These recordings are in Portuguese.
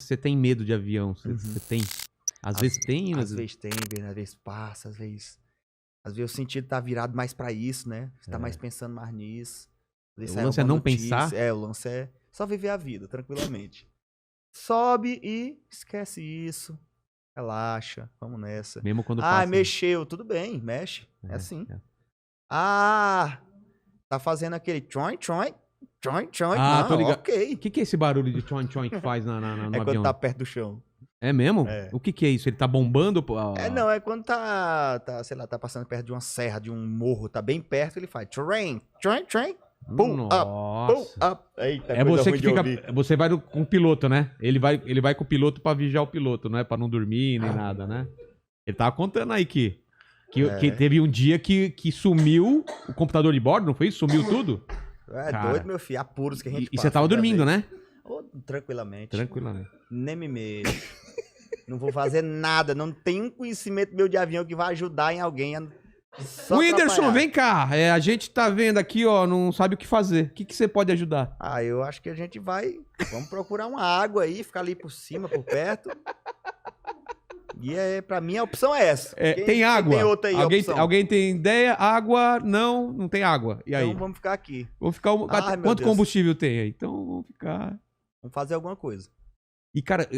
você tem medo de avião? Você tem? Às vezes tem, às vezes tem, às vezes passa, às vezes o sentido tá virado mais pra isso, né? Você tá mais pensando mais nisso. O lance é não pensar? O lance é só viver a vida, tranquilamente. Sobe e esquece isso. Relaxa, vamos nessa. Mesmo quando passa. Mexeu, tudo bem, mexe. É assim. Tá fazendo aquele tchoin. Tô ligado. Ok. O que é esse barulho de tchoin que faz no avião? Quando tá perto do chão. É mesmo? É. O que é isso? Ele tá bombando? Não, é quando sei lá, tá passando perto de uma serra, de um morro, tá bem perto, ele faz tchoin. Pull up. Eita, é você que fica. Você vai com o piloto, né? Ele vai com o piloto pra vigiar o piloto, não é? Pra não dormir nem nada, né? Ele tava contando aí que teve um dia que sumiu o computador de bordo, não foi isso? Sumiu tudo? Cara, doido, meu filho. Apuros que a gente passa. E você tava dormindo, né? Tranquilamente. Tranquilamente. Nem me mexo. Não vou fazer nada. Não tenho um conhecimento meu de avião que vai ajudar em alguém a Whindersson, vem cá. A gente tá vendo aqui, ó, não sabe o que fazer. O que você pode ajudar? Eu acho que a gente vamos procurar uma água aí, ficar ali por cima, por perto. E pra mim a opção é essa. Tem água? Tem outra aí, alguém tem ideia? Água? Não tem água. E aí? Então vamos ficar aqui. Vamos ficar. Quanto combustível tem aí? Então vamos ficar. Vamos fazer alguma coisa. E, cara,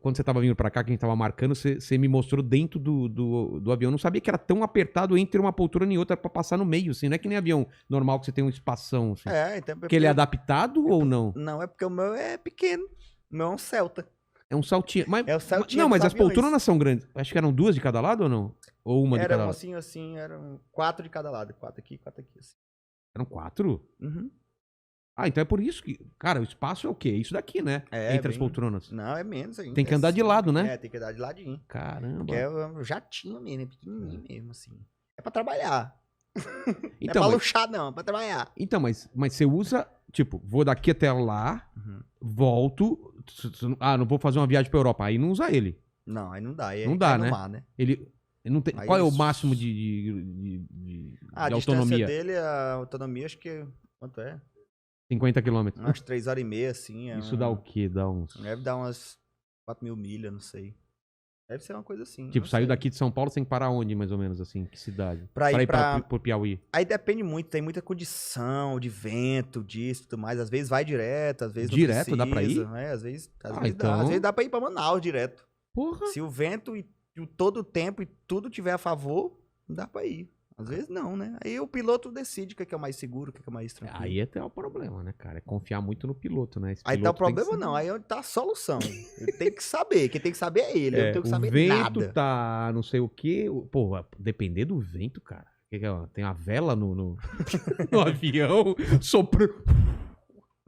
quando você tava vindo pra cá, que a gente tava marcando, você me mostrou dentro do avião. Eu não sabia que era tão apertado entre uma poltrona e outra pra passar no meio, assim. Não é que nem avião normal que você tem um espação, assim. Então... Porque ele é adaptado ou não? Não, é porque o meu é pequeno. O meu é um Celta. É um saltinho. É o saltinho. Não, mas as poltronas são grandes. Acho que eram 2 de cada lado ou não? Ou uma de cada lado? Assim, eram 4 de cada lado. 4 aqui, 4 aqui. Assim. Eram 4? Uhum. Então é por isso que... Cara, o espaço é o quê? Isso daqui, né? Entre as poltronas. Não, é menos ainda. Tem que andar de lado, né? Tem que andar de ladinho. Caramba. Porque é um jatinho mesmo, é pequenininho mesmo, assim. É pra trabalhar. Então, não é pra luxar, não. É pra trabalhar. Então, mas você usa... Tipo, vou daqui até lá, volto... não vou fazer uma viagem pra Europa. Aí não usa ele. Não, aí não dá. Não dá, né? Mar, né? Ele não tem... Qual é o máximo de a autonomia? A distância dele, a autonomia, acho que... Quanto é? 50 quilômetros. Umas 3 horas e meia, assim. Isso dá o quê? Deve dar umas 4.000 milhas, não sei. Deve ser uma coisa assim. Tipo, saiu daqui de São Paulo, você tem que parar onde, mais ou menos, assim? Que cidade? Pra ir pro Piauí. Aí depende muito, tem muita condição de vento, disso e tudo mais. Às vezes vai direto, às vezes direto, não precisa. Dá pra ir? Às vezes então... dá. Às vezes dá pra ir pra Manaus direto. Porra! Se o vento e todo o tempo e tudo tiver a favor, dá pra ir. Às vezes não, né? Aí o piloto decide o que é mais seguro, o que é mais tranquilo. Aí até é o problema, né, cara? É confiar muito no piloto, né? Aí tá o problema não, aí é onde tá a solução. Ele tem que saber, quem tem que saber é ele, eu não tenho que saber nada. O vento tá não sei o quê. Pô, depender do vento, cara. Tem a vela no avião, soprando.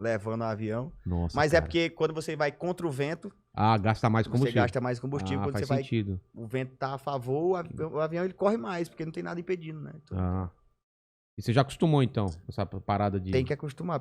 Levando o avião. Nossa, mas cara. É porque quando você vai contra o vento... gasta mais combustível. Você gasta mais combustível. Quando faz você sentido. O vento tá a favor, o avião ele corre mais, porque não tem nada impedindo, né? Então, E você já acostumou, então, essa parada de... Tem que acostumar.